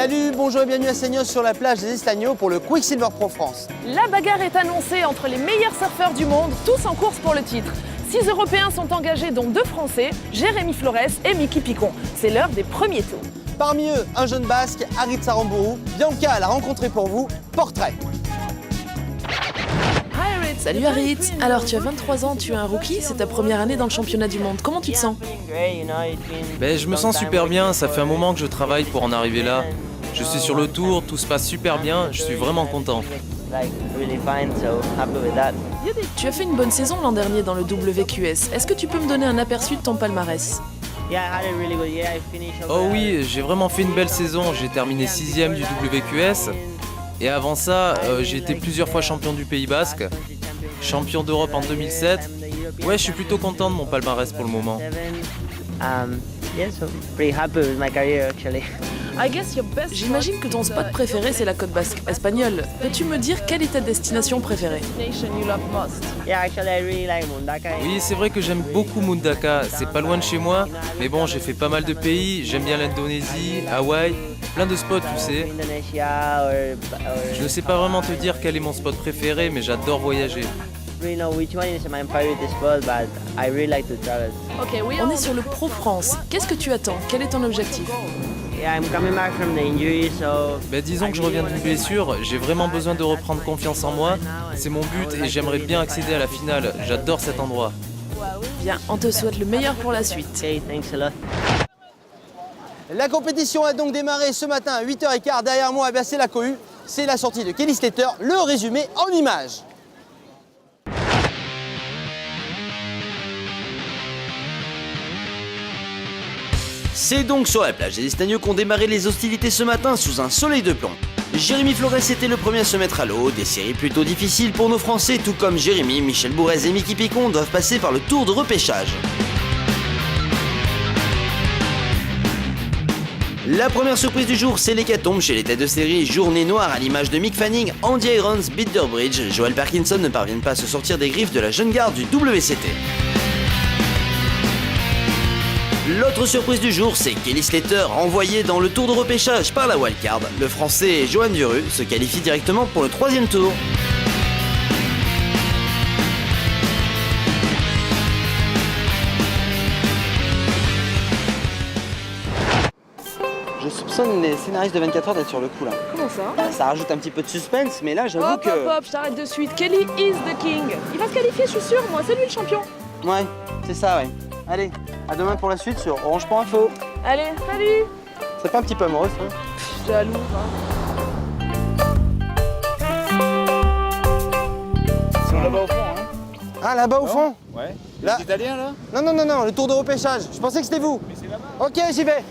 Salut, bonjour et bienvenue à Seignos sur la plage des Estagnos pour le Quicksilver Pro France. La bagarre est annoncée entre les meilleurs surfeurs du monde, tous en course pour le titre. 6 Européens sont engagés, dont 2 Français, Jérémy Flores et Mickey Picon. C'est l'heure des premiers tours. Parmi eux, un jeune basque, Harit Saramburu. Bianca l'a rencontré pour vous. Portrait. Salut Harit, alors tu as 23 ans, tu es un rookie, c'est ta première année dans le championnat du monde, comment tu te sens? Je me sens super bien, ça fait un moment que je travaille pour en arriver là. Je suis sur le tour, tout se passe super bien, je suis vraiment content. Tu as fait une bonne saison l'an dernier dans le WQS, est-ce que tu peux me donner un aperçu de ton palmarès? Oh oui, j'ai vraiment fait une belle saison, j'ai terminé 6ème du WQS. Et avant ça, j'ai été plusieurs fois champion du Pays Basque, champion d'Europe en 2007. Ouais, je suis plutôt content de mon palmarès pour le moment. J'imagine que ton spot préféré c'est la côte basque espagnole. Peux-tu me dire quelle est ta destination préférée? Oui, c'est vrai que j'aime beaucoup Mundaka, c'est pas loin de chez moi, mais bon, j'ai fait pas mal de pays, j'aime bien l'Indonésie, Hawaï, plein de spots, tu sais. Je ne sais pas vraiment te dire quel est mon spot préféré, mais j'adore voyager. On est sur le Pro France, qu'est-ce que tu attends? Quel est ton objectif? Disons que je reviens d'une blessure, j'ai vraiment besoin de reprendre confiance en moi, c'est mon but et j'aimerais bien accéder à la finale, j'adore cet endroit. Bien, on te souhaite le meilleur pour la suite. La compétition a donc démarré ce matin à 8h15. Derrière moi, c'est la cohue. C'est la sortie de Kelly Slater. Le résumé en images. C'est donc sur la plage des Estagnos qu'ont démarré les hostilités ce matin sous un soleil de plomb. Jérémy Flores était le premier à se mettre à l'eau, des séries plutôt difficiles pour nos Français, tout comme Jérémy, Michel Bourrez et Mickey Picon doivent passer par le tour de repêchage. La première surprise du jour, c'est l'hécatombe chez les têtes de série. Journée noire à l'image de Mick Fanning, Andy Irons, Bitter Bridge. Joel Parkinson ne parviennent pas à se sortir des griffes de la jeune garde du WCT. L'autre surprise du jour, c'est Kelly Slater, envoyé dans le tour de repêchage par la wildcard. Le français Johan Duru se qualifie directement pour le 3e tour. Je soupçonne les scénaristes de 24 heures d'être sur le coup là. Comment ça? Ça rajoute un petit peu de suspense, mais là j'avoue Hop, que... hop, je t'arrête de suite. Kelly is the king. Il va se qualifier, je suis sûr, moi, c'est lui le champion. Ouais, c'est ça, ouais. Allez, à demain pour la suite sur Orange.info. Allez, salut. C'est pas un petit peu amoureux ça? Jaloux, Ils sont là-bas au fond, hein? Ah, là-bas au fond? Ouais. Là. Les Italiens, là? Non, le tour de repêchage. Je pensais que c'était vous. Mais c'est là-bas. Ok, j'y vais.